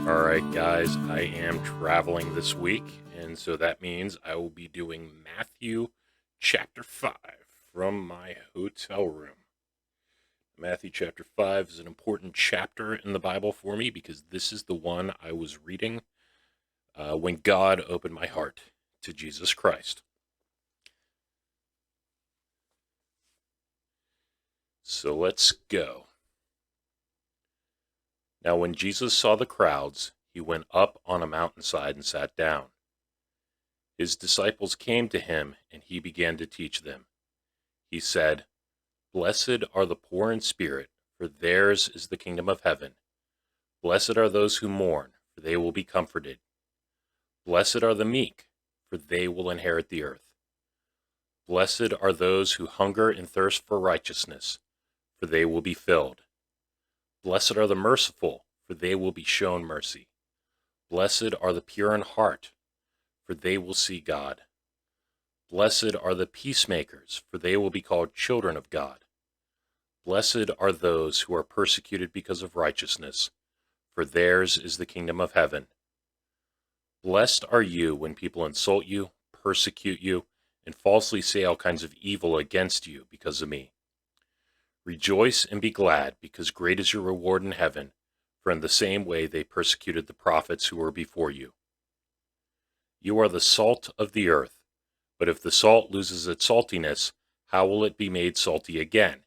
All right, guys, I am traveling this week, and so that means I will be doing Matthew chapter 5 from my hotel room. Matthew chapter 5 is an important chapter in the Bible for me because this is the one I was reading when God opened my heart to Jesus Christ. So let's go. Now, when Jesus saw the crowds, he went up on a mountainside and sat down. His disciples came to him, and he began to teach them. He said, "Blessed are the poor in spirit, for theirs is the kingdom of heaven. Blessed are those who mourn, for they will be comforted. Blessed are the meek, for they will inherit the earth. Blessed are those who hunger and thirst for righteousness, for they will be filled. Blessed are the merciful, for they will be shown mercy. Blessed are the pure in heart, for they will see God. Blessed are the peacemakers, for they will be called children of God. Blessed are those who are persecuted because of righteousness, for theirs is the kingdom of heaven. Blessed are you when people insult you, persecute you, and falsely say all kinds of evil against you because of me. Rejoice and be glad, because great is your reward in heaven, for in the same way they persecuted the prophets who were before you. You are the salt of the earth, but if the salt loses its saltiness, how will it be made salty again?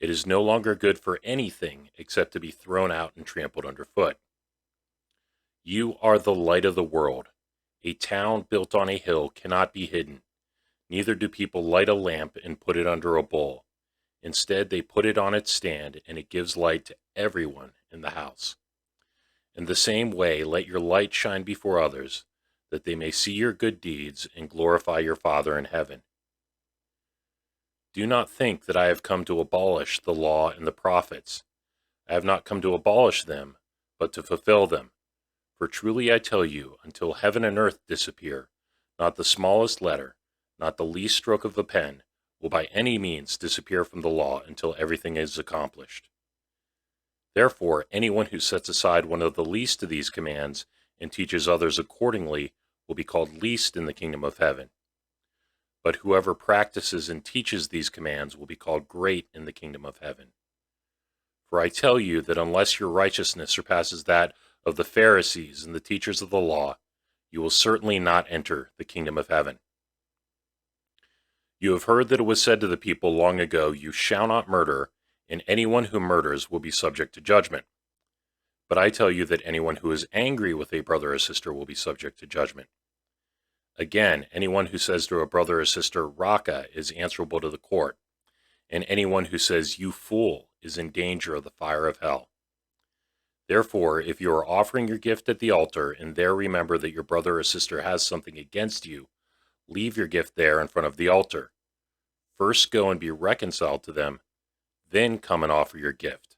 It is no longer good for anything except to be thrown out and trampled underfoot. You are the light of the world. A town built on a hill cannot be hidden. Neither do people light a lamp and put it under a bowl. Instead, they put it on its stand, and it gives light to everyone in the house. In the same way, let your light shine before others, that they may see your good deeds and glorify your Father in heaven. Do not think that I have come to abolish the law and the prophets. I have not come to abolish them, but to fulfill them. For truly I tell you, until heaven and earth disappear, not the smallest letter, not the least stroke of a pen, will by any means disappear from the law until everything is accomplished. Therefore, anyone who sets aside one of the least of these commands and teaches others accordingly will be called least in the kingdom of heaven. But whoever practices and teaches these commands will be called great in the kingdom of heaven. For I tell you that unless your righteousness surpasses that of the Pharisees and the teachers of the law, you will certainly not enter the kingdom of heaven. You have heard that it was said to the people long ago, 'You shall not murder, and anyone who murders will be subject to judgment.' But I tell you that anyone who is angry with a brother or sister will be subject to judgment. Again, anyone who says to a brother or sister, 'Raca,' is answerable to the court, and anyone who says, 'You fool,' is in danger of the fire of hell. Therefore, if you are offering your gift at the altar and there remember that your brother or sister has something against you, leave your gift there in front of the altar. First go and be reconciled to them, then come and offer your gift.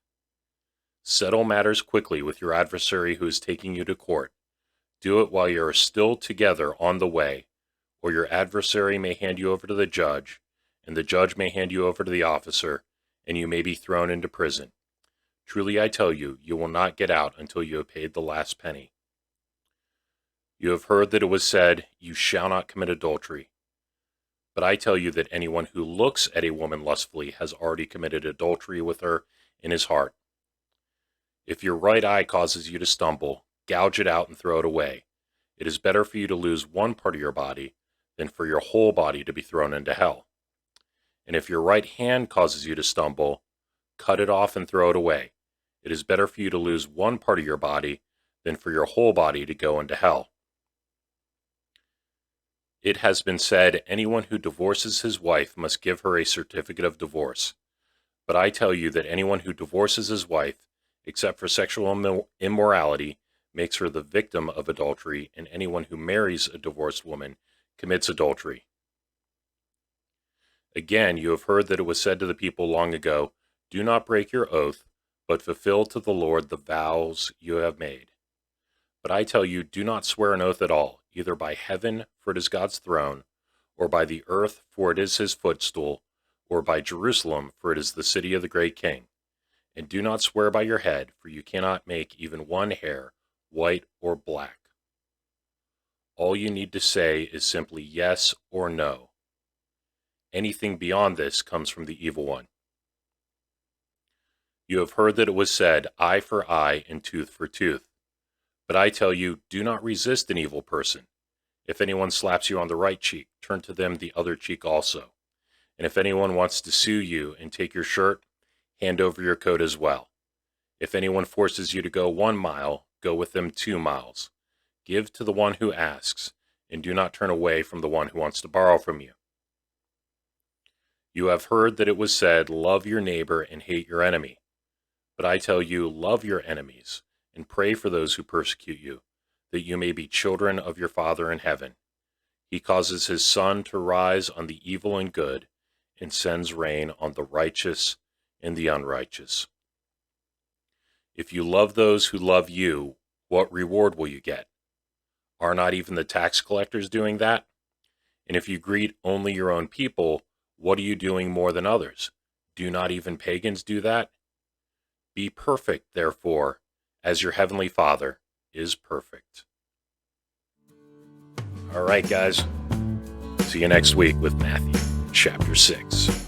Settle matters quickly with your adversary who is taking you to court. Do it while you are still together on the way, or your adversary may hand you over to the judge, and the judge may hand you over to the officer, and you may be thrown into prison. Truly I tell you, you will not get out until you have paid the last penny. You have heard that it was said, 'You shall not commit adultery.' But I tell you that anyone who looks at a woman lustfully has already committed adultery with her in his heart. If your right eye causes you to stumble, gouge it out and throw it away. It is better for you to lose one part of your body than for your whole body to be thrown into hell. And if your right hand causes you to stumble, cut it off and throw it away. It is better for you to lose one part of your body than for your whole body to go into hell. It has been said, 'Anyone who divorces his wife must give her a certificate of divorce.' But I tell you that anyone who divorces his wife, except for sexual immorality, makes her the victim of adultery, and anyone who marries a divorced woman commits adultery. Again, you have heard that it was said to the people long ago, 'Do not break your oath, but fulfill to the Lord the vows you have made.' But I tell you, do not swear an oath at all, either by heaven, for it is God's throne, or by the earth, for it is his footstool, or by Jerusalem, for it is the city of the great king. And do not swear by your head, for you cannot make even one hair white or black. All you need to say is simply yes or no. Anything beyond this comes from the evil one. You have heard that it was said, eye for eye and tooth for tooth. But I tell you, do not resist an evil person. If anyone slaps you on the right cheek, turn to them the other cheek also. And if anyone wants to sue you and take your shirt, hand over your coat as well. If anyone forces you to go 1 mile, go with them 2 miles. Give to the one who asks, and do not turn away from the one who wants to borrow from you. You have heard that it was said, love your neighbor and hate your enemy. But I tell you, love your enemies, and pray for those who persecute you, that you may be children of your Father in heaven. He causes his sun to rise on the evil and good, and sends rain on the righteous and the unrighteous. If you love those who love you, what reward will you get? Are not even the tax collectors doing that? And if you greet only your own people, what are you doing more than others? Do not even pagans do that? Be perfect, therefore, as your heavenly Father is perfect. All right, guys. See you next week with Matthew chapter 6.